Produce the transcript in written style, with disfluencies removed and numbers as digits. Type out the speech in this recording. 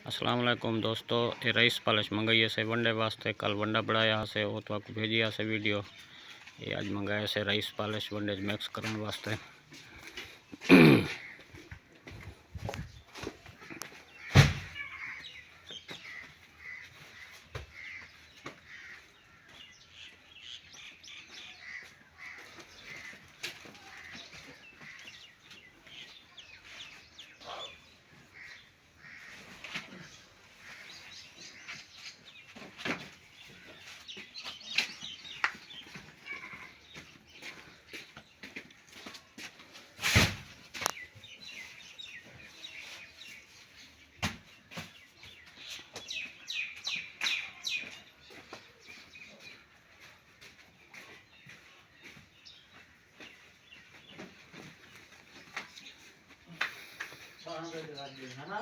अस्सलाम वालेकुम दोस्तों, ये राइस पालिश मंगाइए से वनडे वास्ते। कल वनडा बनाया से वो तो आपको भेजिया से वीडियो। ये आज मंगाया से राइस पालिश वनडे मिक्स करने वास्ते। है ना